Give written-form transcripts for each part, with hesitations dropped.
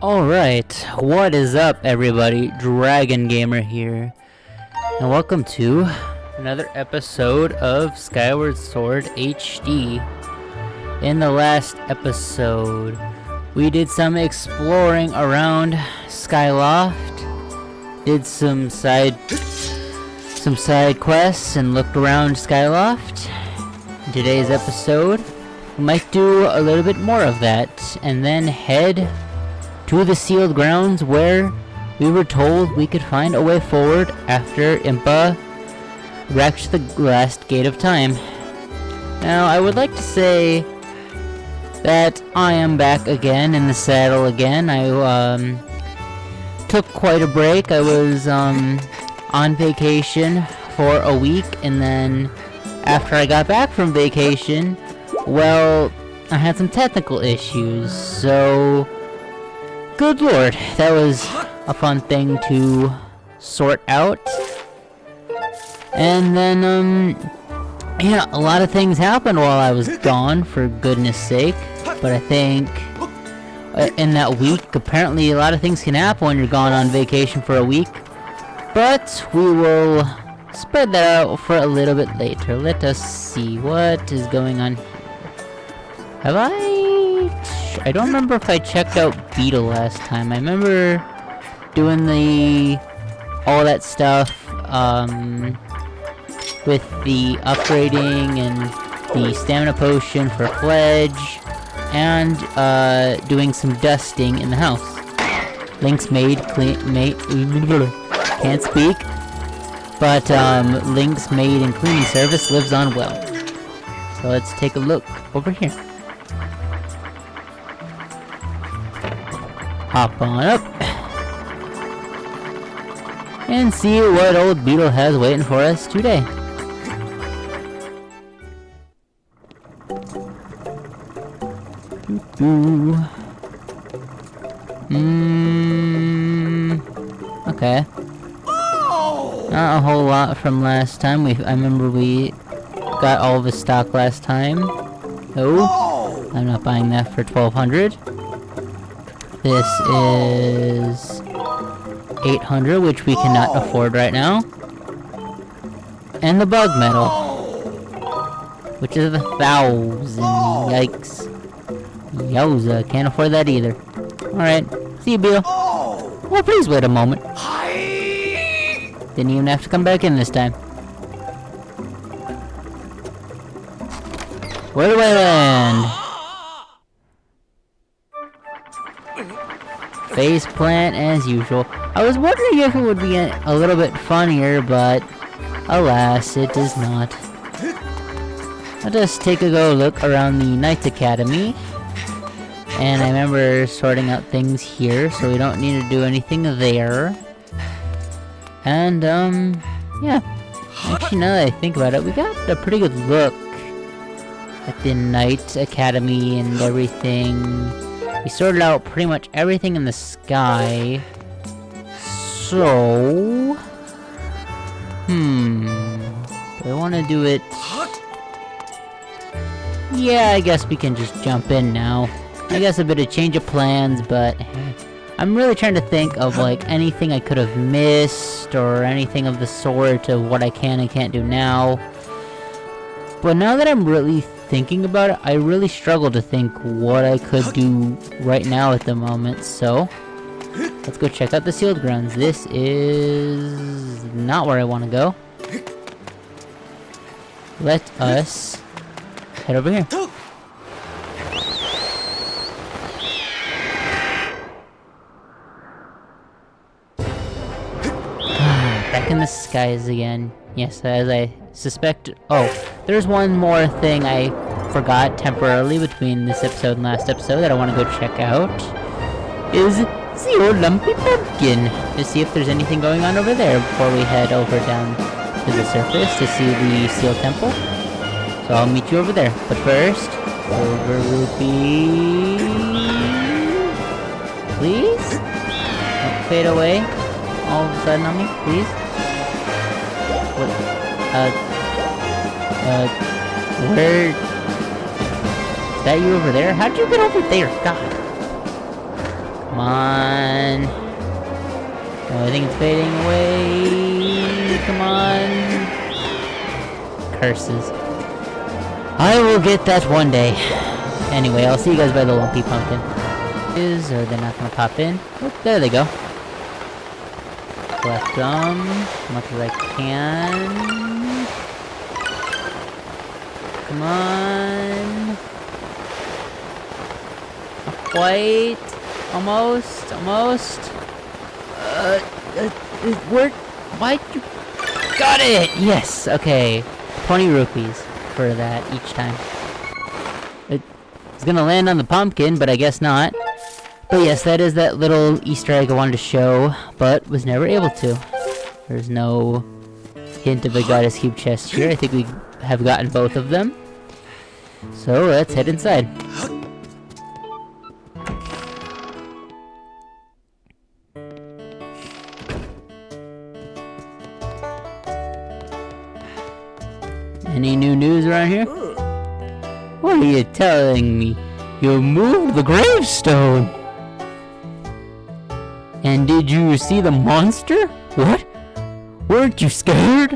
Alright, what is up everybody? Dragon Gamer here, and welcome to another episode of Skyward Sword HD. In the last episode, we did some exploring around Skyloft, did some side quests, and looked around Skyloft. In today's episode, we might do a little bit more of that, and then head to the sealed grounds where we were told we could find a way forward after Impa wrecked the last gate of time. Now, I would like to say that I am back again in the saddle again. I took quite a break. I was on vacation for a week, and then after I got back from vacation, well, I had some technical issues, so good lord, that was a fun thing to sort out. And then, yeah, a lot of things happened while I was gone, for goodness sake. But I think in that week, apparently a lot of things can happen when you're gone on vacation for a week. But we will spread that out for a little bit later. Let us see what is going on here. Have I don't remember if I checked out Beetle last time. I remember doing all that stuff with the upgrading and the stamina potion for Fledge, and doing some dusting in the house. Link's can't speak, but Link's maid and cleaning service lives on well. So let's take a look over here. Hop on up and see what old Beetle has waiting for us today. Okay. Not a whole lot from last time. I remember we got all of the stock last time. No, I'm not buying that for 1,200. This is 800, which we cannot afford right now. And the bug medal, which is 1,000. Yikes. Yowza, can't afford that either. Alright, see you, Beetle. Oh, please wait a moment. Didn't even have to come back in this time. Where do I land? Face plant as usual. I was wondering if it would be a little bit funnier, but alas, it is not. Let us take a look around the Knights Academy. And I remember sorting out things here, so we don't need to do anything there. And, yeah. Actually, now that I think about it, we got a pretty good look at the Knights Academy and everything. We sorted out pretty much everything in the sky. So do I want to do it? Yeah, I guess we can just jump in now. I guess a bit of change of plans, but I'm really trying to think of like anything I could have missed or anything of the sort of what I can and can't do now. But now that I'm really thinking about it, I really struggle to think what I could do right now at the moment, so let's go check out the sealed grounds. This is not where I want to go. Let us head over here. Back in the skies again. Yes, as I suspect. Oh, there's one more thing I forgot temporarily between this episode and last episode that I want to go check out. Is the old lumpy pumpkin, to see if there's anything going on over there before we head over down to the surface to see the seal temple. So I'll meet you over there. But first, over rupee. Please? Don't fade away all of a sudden on me, please. What? Where? Is that you over there? How'd you get over there? God. Come on. Oh, I think it's fading away. Come on. Curses. I will get that one day. Anyway, I'll see you guys by the lumpy pumpkin. Or they're not gonna pop in. Oh, there they go. Collect them as much as I can. Come on. Not quite. Almost. Almost. Where? Why? Got it! Yes! Okay. 20 rupees for that each time. It's gonna land on the pumpkin, but I guess not. But yes, that is that little Easter egg I wanted to show, but was never able to. There's no hint of a goddess cube chest here. I think we have gotten both of them. So let's head inside. Any new news around here? What are you telling me? You moved the gravestone! And did you see the monster? What? Weren't you scared?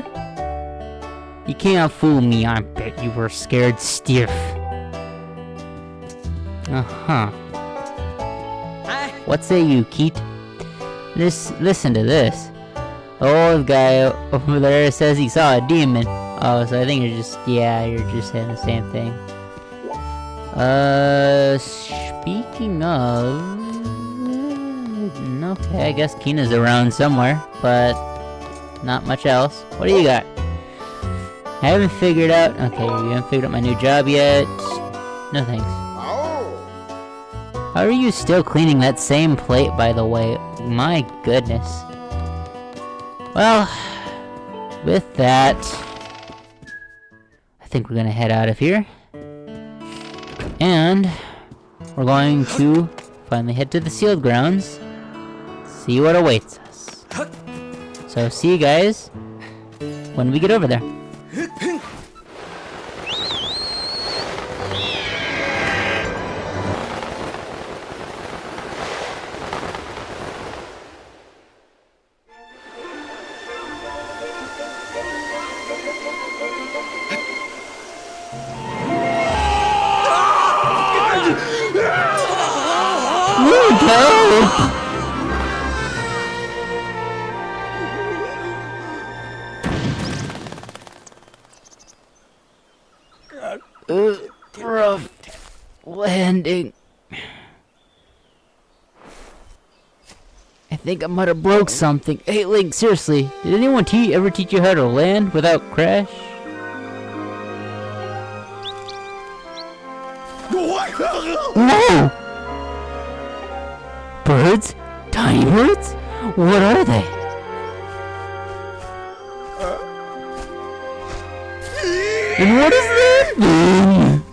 You can't fool me, I bet you were scared stiff. Uh-huh. What say you, Keat? Listen to this. The old guy over there says he saw a demon. Oh, so I think you're just saying the same thing. Speaking of... Okay, I guess Kina's around somewhere, but not much else. What do you got? I haven't figured out... Okay, you haven't figured out my new job yet. No thanks. How are you still cleaning that same plate, by the way? My goodness. Well, with that... I think we're gonna head out of here. And... we're going to finally head to the sealed grounds. See what awaits us. So see you guys when we get over there. Rough landing. I think I might have broke something. Hey Link, seriously, did anyone ever teach you how to land without crash? No! Birds? Tiny birds? What are they? And what does that mean?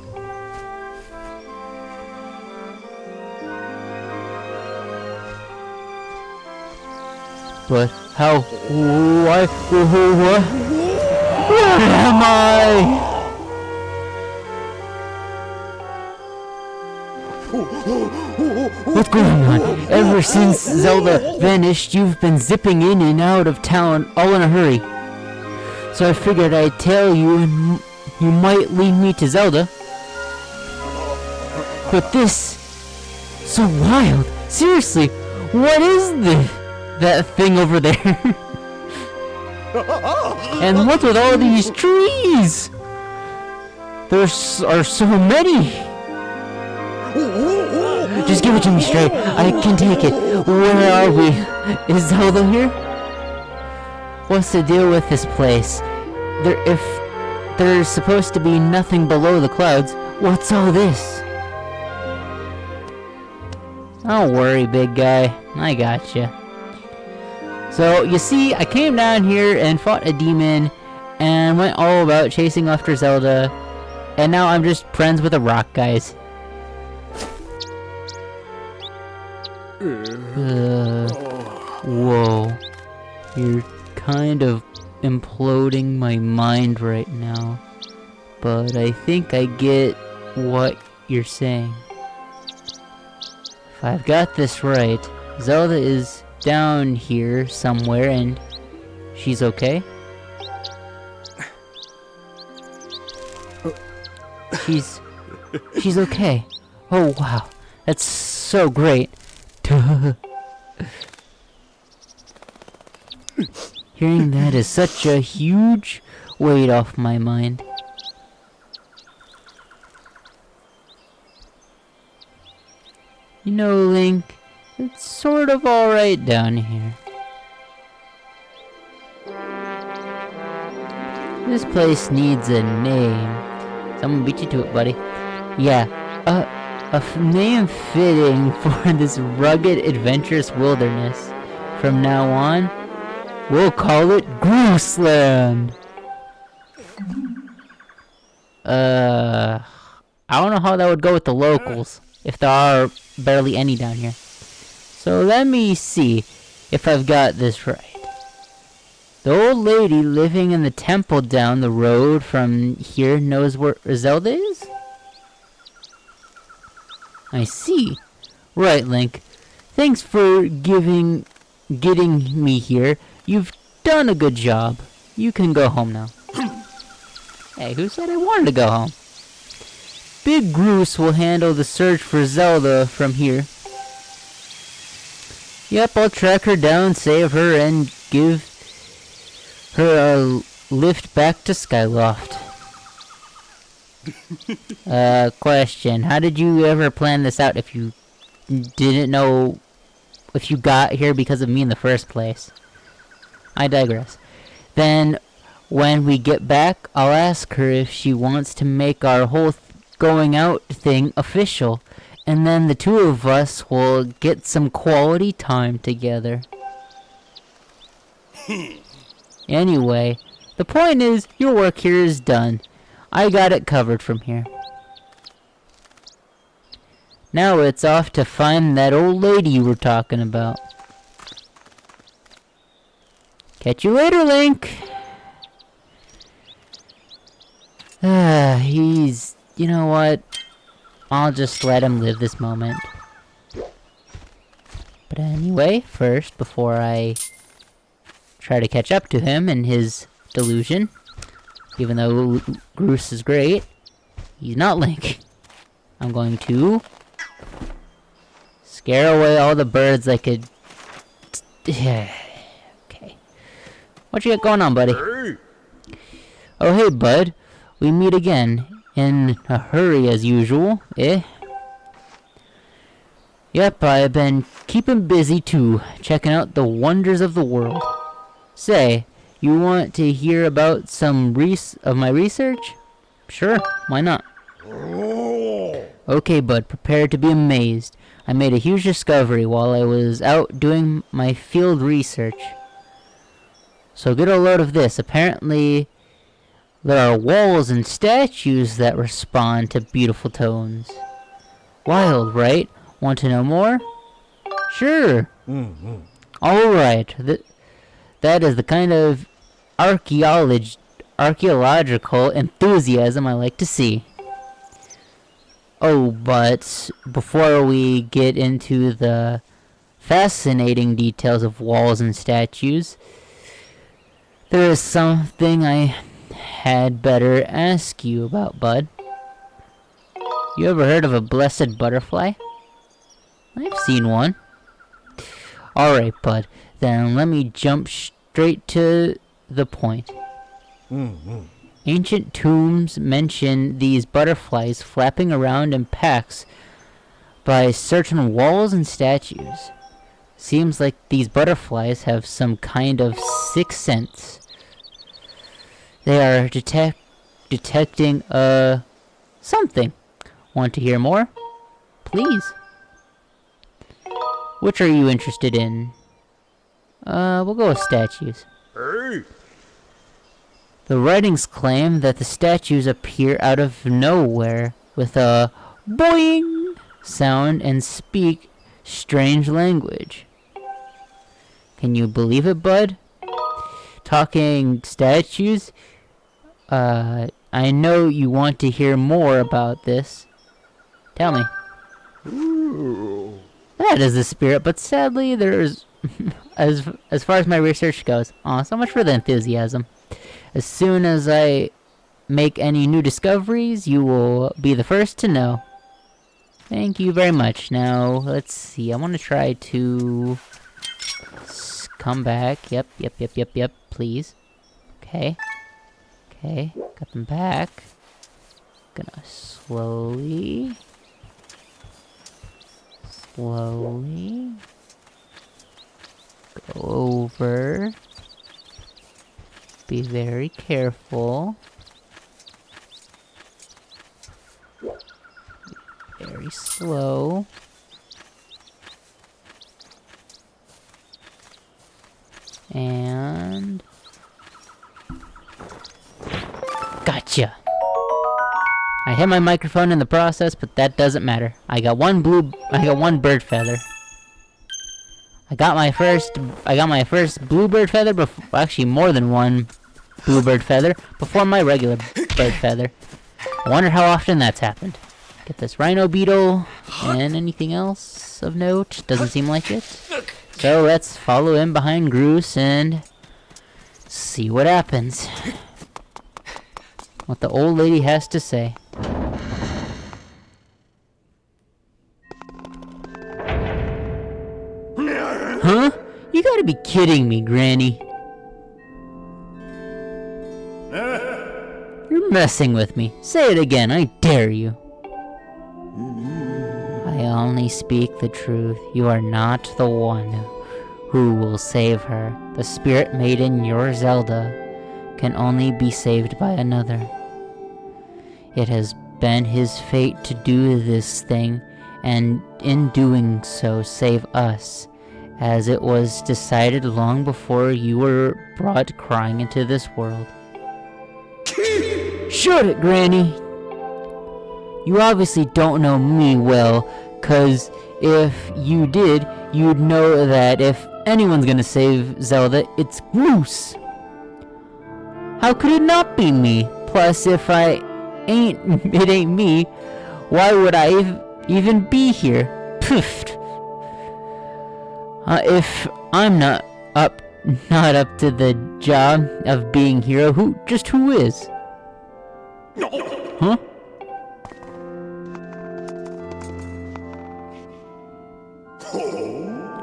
But how? Why? What? Where am I? What's going on? Ever since Zelda vanished, you've been zipping in and out of town all in a hurry. So I figured I'd tell you and you might lead me to Zelda. But this... so wild. Seriously, what is that thing over there? And what's with all these trees? There are so many. Just give it to me straight. I can take it. Where are we? Is Zelda here? What's the deal with this place? If there's supposed to be nothing below the clouds, what's all this? Don't worry, big guy. I gotcha. So, you see, I came down here and fought a demon and went all about chasing after Zelda, and now I'm just friends with a rock, guys. Whoa. You're kind of imploding my mind right now. But I think I get what you're saying. If I've got this right, Zelda is down here somewhere and she's okay? She's okay. Oh wow, that's so great. Hearing that is such a huge weight off my mind. You know, Link, it's sort of alright down here. This place needs a name. Someone beat you to it, buddy. Yeah, a name fitting for this rugged, adventurous wilderness. From now on, we'll call it Grooseland. I don't know how that would go with the locals, if there are barely any down here. So let me see if I've got this right. The old lady living in the temple down the road from here knows where Zelda is? I see. Right, Link. Thanks for getting me here. You've done a good job. You can go home now. Hey, who said I wanted to go home? Big Groose will handle the search for Zelda from here. Yep, I'll track her down, save her, and give her a lift back to Skyloft. Question. How did you ever plan this out if you didn't know if you got here because of me in the first place? I digress. Then, when we get back, I'll ask her if she wants to make our whole going out thing official. And then the two of us will get some quality time together. Anyway, the point is, your work here is done. I got it covered from here. Now it's off to find that old lady you were talking about. Catch you later, Link! You know what? I'll just let him live this moment. But anyway, first, before I try to catch up to him and his delusion, even though Groose is great, he's not Link. I'm going to scare away all the birds I could... Okay. What you got going on, buddy? Oh, hey, bud. We meet again. In a hurry as usual, eh? Yep, I've been keeping busy too, checking out the wonders of the world. Say, you want to hear about some of my research? Sure, why not? Okay, bud, prepare to be amazed. I made a huge discovery while I was out doing my field research. So get a load of this. Apparently, there are walls and statues that respond to beautiful tones. Wild, right? Want to know more? Sure. Alright. That is the kind of archaeological enthusiasm I like to see. Oh, but before we get into the fascinating details of walls and statues, there is something I had better ask you about, bud. You ever heard of a blessed butterfly? I've seen one. Alright, bud. Then let me jump straight to the point. Ancient tombs mention these butterflies flapping around in packs by certain walls and statues. Seems like these butterflies have some kind of sixth sense. They are detecting something. Want to hear more? Please. Which are you interested in? We'll go with statues. The writings claim that the statues appear out of nowhere with a boing sound and speak strange language. Can you believe it, bud? Talking statues? I know you want to hear more about this. Tell me. That is the spirit, but sadly there's as far as my research goes. Aw, so much for the enthusiasm. As soon as I make any new discoveries, you will be the first to know. Thank you very much. Now, let's see. I want to try to come back. Yep, please. Okay. Okay, got them back. Gonna slowly go over. Be very careful. Very slow. And gotcha. I hit my microphone in the process, but that doesn't matter. I got one bird feather. I got my first bluebird feather actually more than one bluebird feather before my regular bird feather. I wonder how often that's happened. Get this rhino beetle and anything else of note. Doesn't seem like it. So let's follow in behind Groose and see what happens. What the old lady has to say. Huh? You gotta be kidding me, Granny. You're messing with me. Say it again, I dare you. I only speak the truth. You are not the one who will save her. The spirit maiden, your Zelda, can only be saved by another. It has been his fate to do this thing, and in doing so save us, as it was decided long before you were brought crying into this world. Shut it, Granny! You obviously don't know me well, 'cause if you did, you'd know that if anyone's gonna save Zelda, it's Groose. How could it not be me? Plus, if it ain't me, why would I even be here? Poof. If I'm not up to the job of being hero, who is? Huh?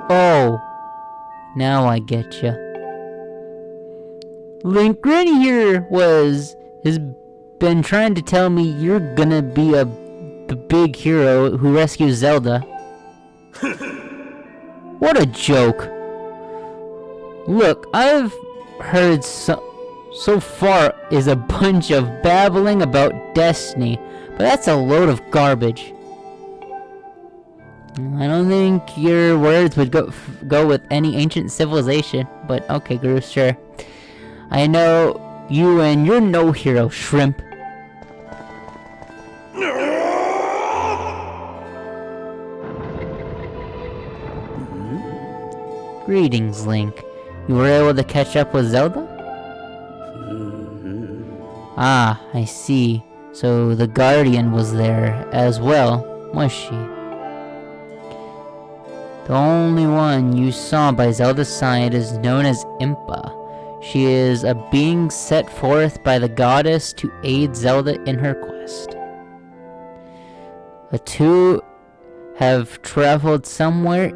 Oh, now I getcha. Link, Granny here has been trying to tell me you're gonna be the big hero who rescues Zelda. What a joke. Look, I've heard so far is a bunch of babbling about destiny, but that's a load of garbage. I don't think your words would go with any ancient civilization, but okay, Groose, sure. I know you and you're no hero, shrimp. Greetings, Link. You were able to catch up with Zelda? Ah, I see. So the Guardian was there as well, was she? The only one you saw by Zelda's side is known as Impa. She is a being set forth by the goddess to aid Zelda in her quest. The two have traveled somewhere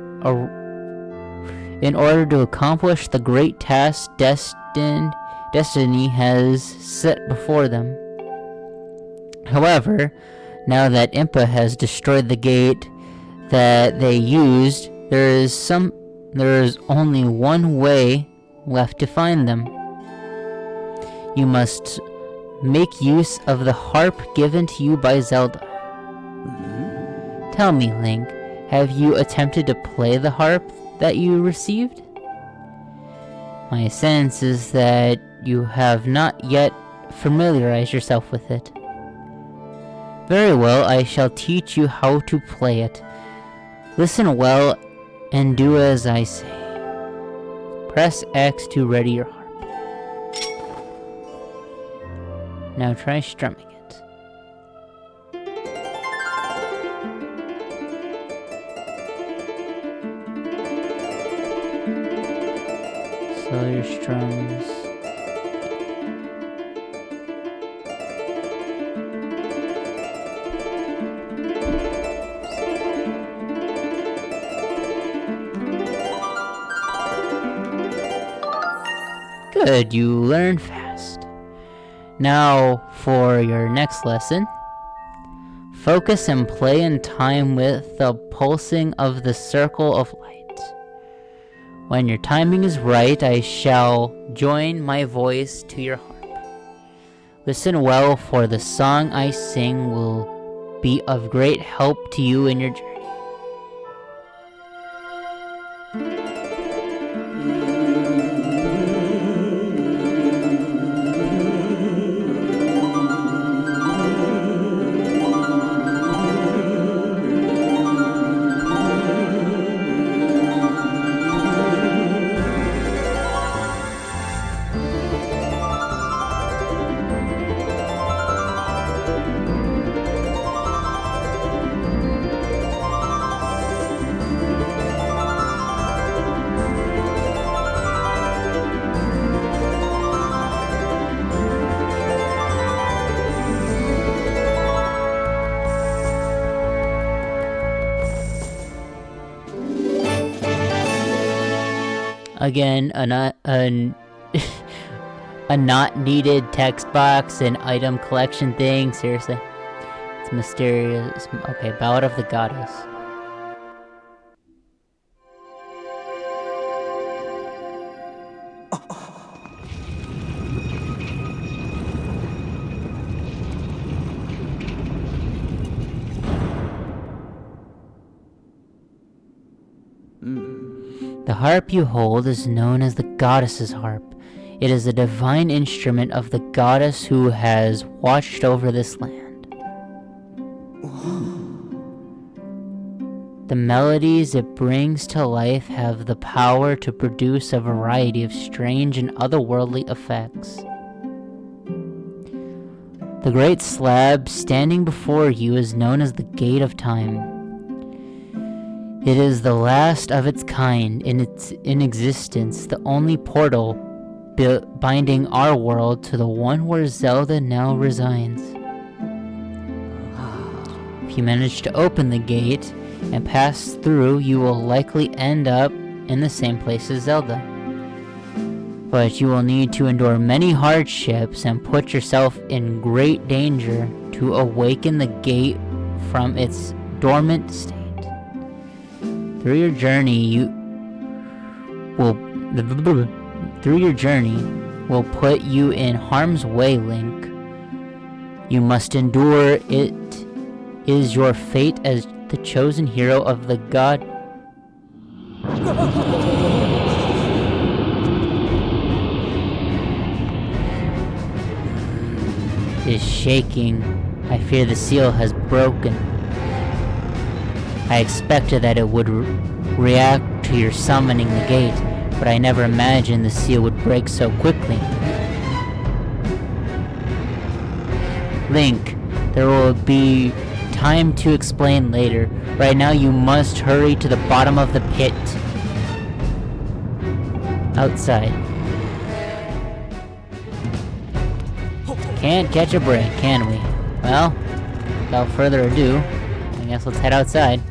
in order to accomplish the great task destiny has set before them. However, now that Impa has destroyed the gate that they used, there is only one way left to find them. You must make use of the harp given to you by Zelda. Tell me, Link, have you attempted to play the harp that you received? My sense is that you have not yet familiarized yourself with it. Very well, I shall teach you how to play it. Listen well and do as I say. Press X to ready your harp. Now try strumming it. Slow your strums. Good, you learn fast. Now, for your next lesson, focus and play in time with the pulsing of the circle of light. When your timing is right, I shall join my voice to your harp. Listen well, for the song I sing will be of great help to you in your journey. Again, a not needed text box and item collection thing. Seriously, it's mysterious. Okay, Ballad of the Goddess. The harp you hold is known as the goddess's harp. It is a divine instrument of the goddess who has watched over this land. The melodies it brings to life have the power to produce a variety of strange and otherworldly effects. The great slab standing before you is known as the Gate of Time. It is the last of its kind in existence, the only portal binding our world to the one where Zelda now resides. If you manage to open the gate and pass through, you will likely end up in the same place as Zelda. But you will need to endure many hardships and put yourself in great danger to awaken the gate from its dormant state. Through your journey will put you in harm's way, Link. You must endure it. Is your fate as the chosen hero of the god. Is shaking. I fear the seal has broken. I expected that it would react to your summoning the gate, but I never imagined the seal would break so quickly. Link, there will be time to explain later. Right now you must hurry to the bottom of the pit. Outside. Can't catch a break, can we? Well, without further ado, I guess let's head outside.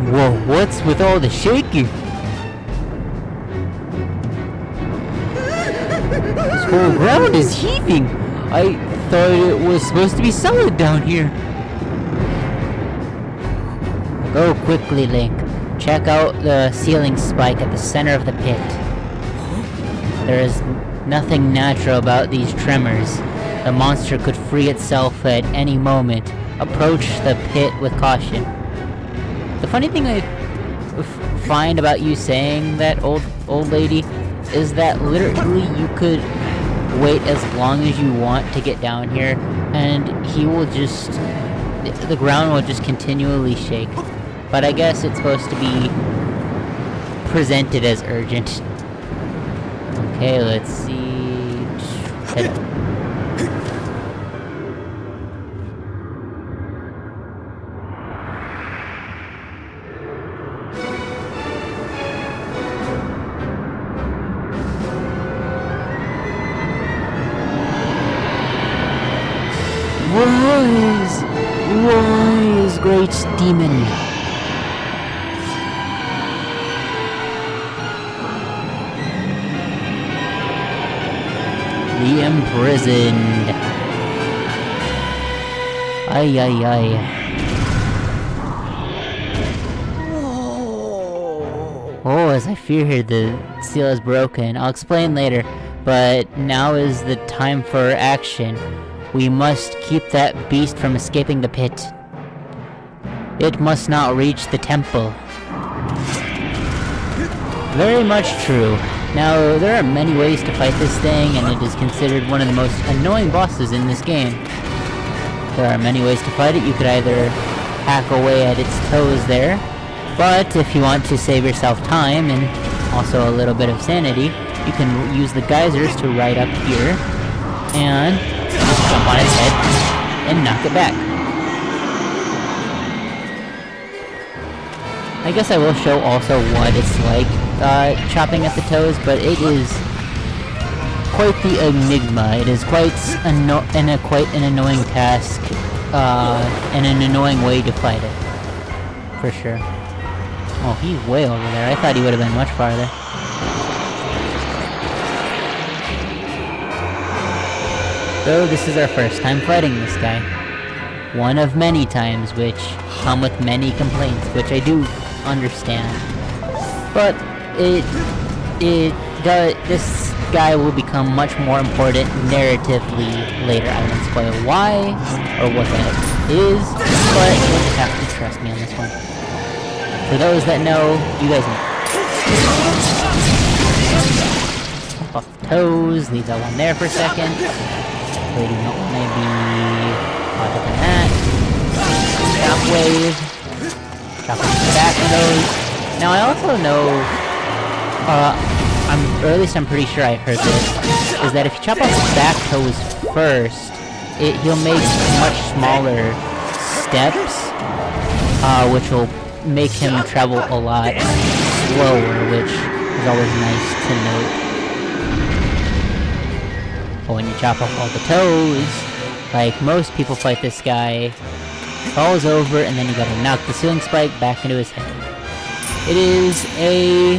Whoa, what's with all the shaking? This whole ground is heaving. I thought it was supposed to be solid down here. Go quickly, Link. Check out the ceiling spike at the center of the pit. There is nothing natural about these tremors. The monster could free itself at any moment. Approach the pit with caution. The funny thing I find about you saying that, old lady, is that literally you could wait as long as you want to get down here, and he will just... the ground will just continually shake. But I guess it's supposed to be presented as urgent. Okay, let's see. Head up. Rise! Rise, great demon! The imprisoned! Ay ay ay. Oh, as I fear the seal is broken. I'll explain later, but now is the time for action. We must keep that beast from escaping the pit. It must not reach the temple. Very much true. Now, there are many ways to fight this thing, and it is considered one of the most annoying bosses in this game. There are many ways to fight it. You could either hack away at its toes there, but if you want to save yourself time, and also a little bit of sanity, you can use the geysers to right up here, and jump on its head, and knock it back. I guess I will show also what it's like chopping at the toes, but it is quite the enigma. It is quite quite an annoying task, and an annoying way to fight it, for sure. Oh, he's way over there. I thought he would have been much farther. So this is our first time fighting this guy. One of many times which come with many complaints, which I do understand. But this guy will become much more important narratively later. I won't spoil why or what that is, but you'll just have to trust me on this one. For those that know, you guys know. Pop off the toes, leave that one there for a second. We do not want to be hotter than that. Chop wave. Chop the back of those. Now I also know, or at least I'm pretty sure I heard this, is that if you chop off the back toes first, he'll make much smaller steps, which will make him travel a lot slower, which is always nice to note. But when you chop off all the toes, like most people fight this guy, falls over, and then you gotta knock the ceiling spike back into his head. It is a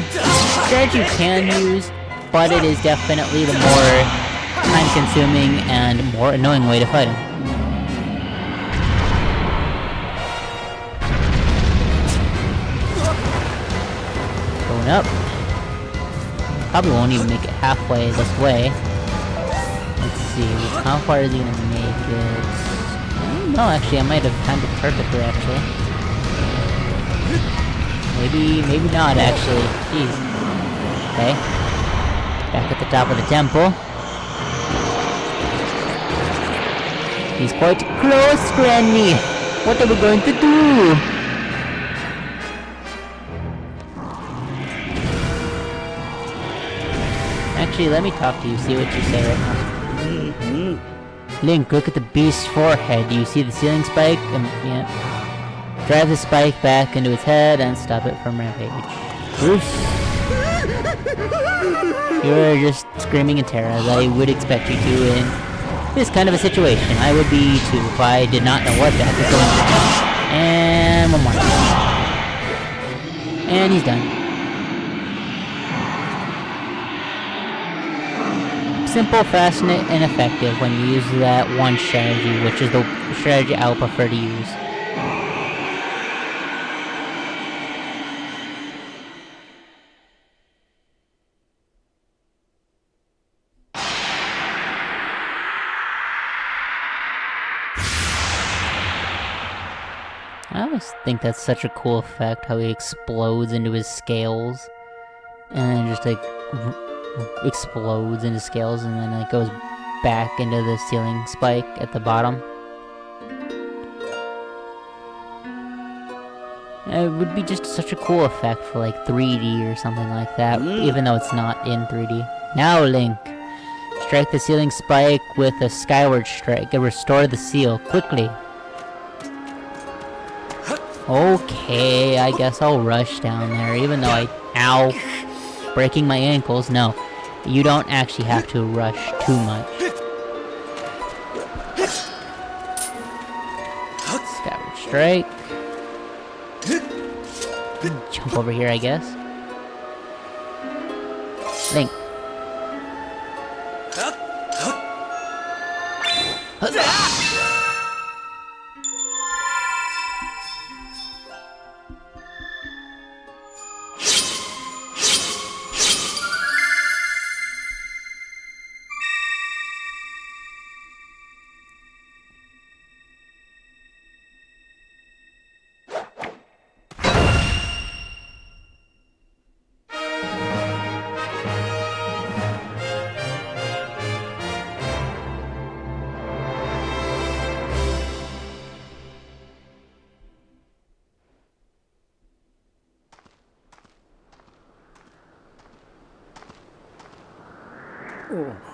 strategy you can use, but it is definitely the more time-consuming and more annoying way to fight him. Going up. Probably won't even make it halfway this way. Let's see, how far is he gonna make it? No, actually, I might have timed it perfectly, actually. Maybe not, actually. Jeez. Okay. Back at the top of the temple. He's quite close, Granny! What are we going to do? Actually, let me talk to you, see what you say right now. Link, look at the beast's forehead. Do you see the ceiling spike? Yeah. Drive the spike back into its head and stop it from rampage. Groose! You're just screaming in terror, as I would expect you to in this kind of a situation. I would be too if I did not know what the heck was going on. And one more. And he's done. Simple, fast, and effective when you use that one strategy, which is the strategy I would prefer to use. I always think that's such a cool effect, how he explodes into his scales, and then just like explodes into scales, and then like goes back into the ceiling spike at the bottom. It would be just such a cool effect for like 3D or something like that, even though it's not in 3D. Now, Link. Strike the ceiling spike with a Skyward strike and restore the seal quickly. Okay, I guess I'll rush down there, even though ow, breaking my ankles. No, you don't actually have to rush too much. Skyward strike. Jump over here, I guess. Link.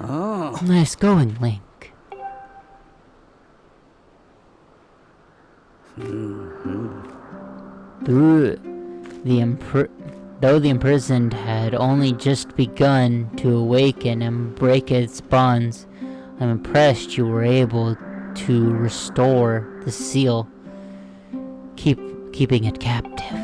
Oh. Nice going, Link. Though the imprisoned had only just begun to awaken and break its bonds, I'm impressed you were able to restore the seal, keeping it captive.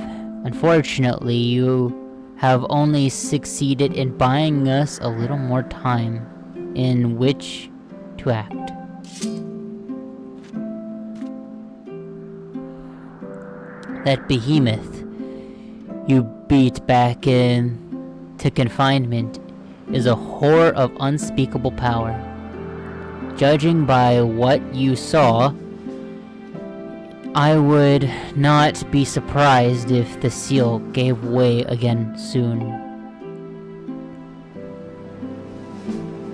Unfortunately, you have only succeeded in buying us a little more time in which to act. That behemoth you beat back into confinement is a horror of unspeakable power. Judging by what you saw, I would not be surprised if the seal gave way again soon.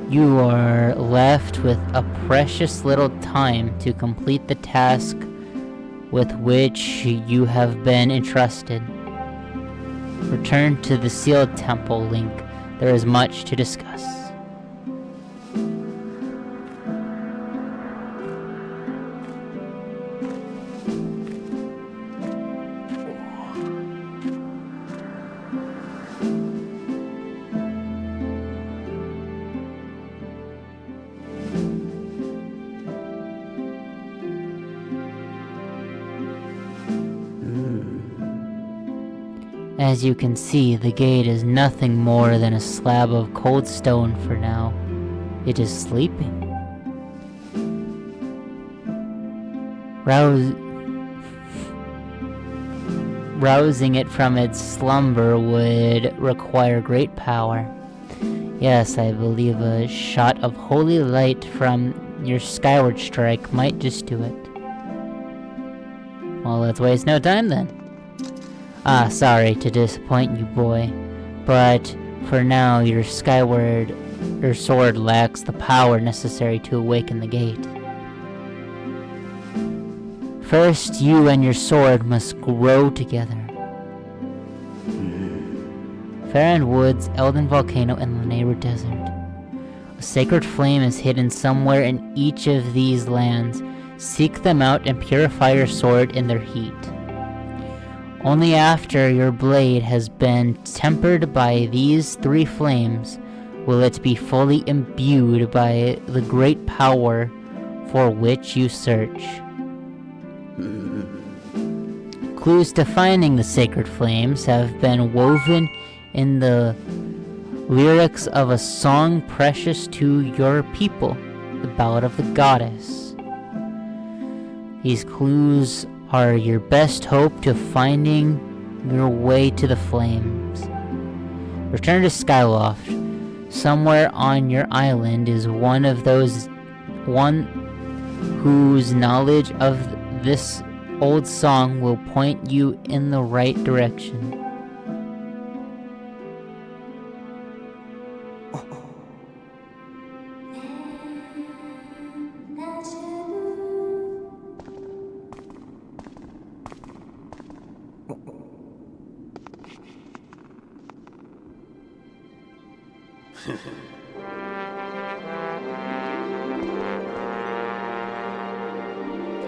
You are left with a precious little time to complete the task with which you have been entrusted. Return to the sealed temple, Link. There is much to discuss. As you can see, the gate is nothing more than a slab of cold stone for now. It is sleeping. Rousing it from its slumber would require great power. Yes, I believe a shot of holy light from your Skyward strike might just do it. Well, let's waste no time then. Sorry to disappoint you, boy, but for now your sword lacks the power necessary to awaken the gate. First, you and your sword must grow together. Farron Woods, Elden Volcano, and Lanayru Desert. A sacred flame is hidden somewhere in each of these lands. Seek them out and purify your sword in their heat. Only after your blade has been tempered by these three flames will it be fully imbued by the great power for which you search. Clues to finding the sacred flames have been woven in the lyrics of a song precious to your people, the Ballad of the Goddess. These clues are your best hope to finding your way to the flames. Return to Skyloft. Somewhere on your island is one whose knowledge of this old song will point you in the right direction. I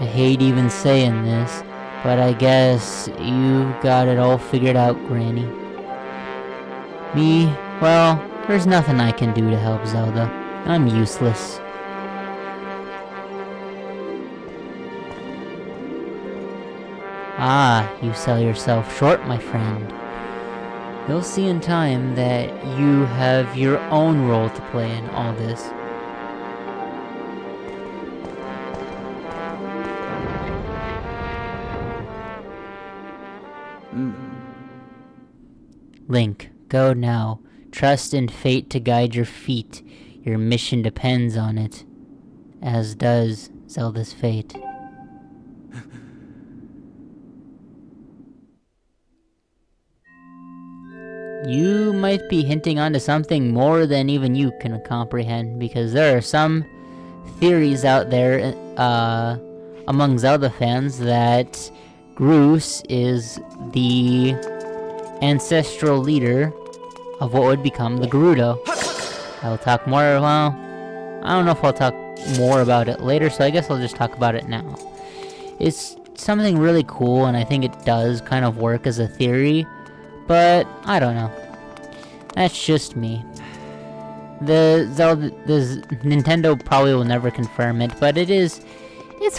hate even saying this, but I guess you've got it all figured out, Granny. Me, well, there's nothing I can do to help Zelda. I'm useless. Ah, you sell yourself short, my friend. You'll see in time that you have your own role to play in all this. Link, go now. Trust in fate to guide your feet. Your mission depends on it. As does Zelda's fate. You might be hinting onto something more than even you can comprehend, because there are some theories out there among Zelda fans that Groose is the ancestral leader of what would become the Gerudo. I will talk more, well, I don't know if I'll talk more about it later, so I guess I'll just talk about it now. It's something really cool, and I think it does kind of work as a theory, but I don't know. That's just me. The Nintendo probably will never confirm it, but it's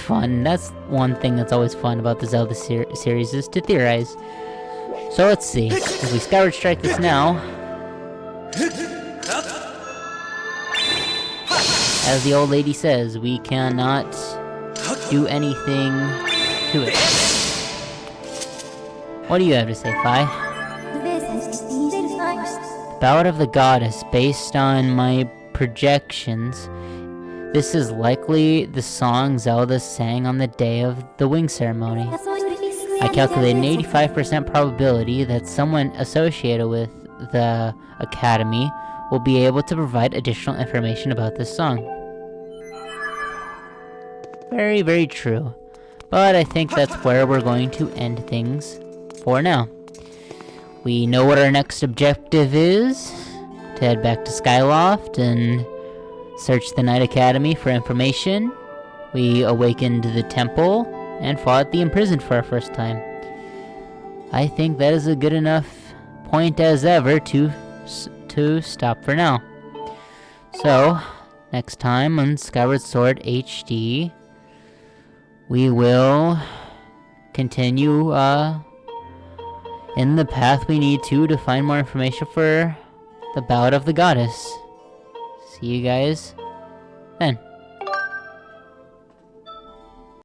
fun. That's one thing that's always fun about the Zelda series, is to theorize. So let's see. If we Skyward Strike this now, as the old lady says, we cannot do anything to it. What do you have to say, Fi? Ballad of the Goddess, based on my projections, this is likely the song Zelda sang on the day of the wing ceremony. I calculate an 85% probability that someone associated with the Academy will be able to provide additional information about this song. Very, very true. But I think that's where we're going to end things for now. We know what our next objective is, to head back to Skyloft and search the Knight Academy for information. We awakened the temple and fought the imprisoned for our first time. I think that is a good enough point as ever to stop for now. So, next time on Skyward Sword HD, we will continue in the path we need to find more information for the Ballad of the Goddess. See you guys then.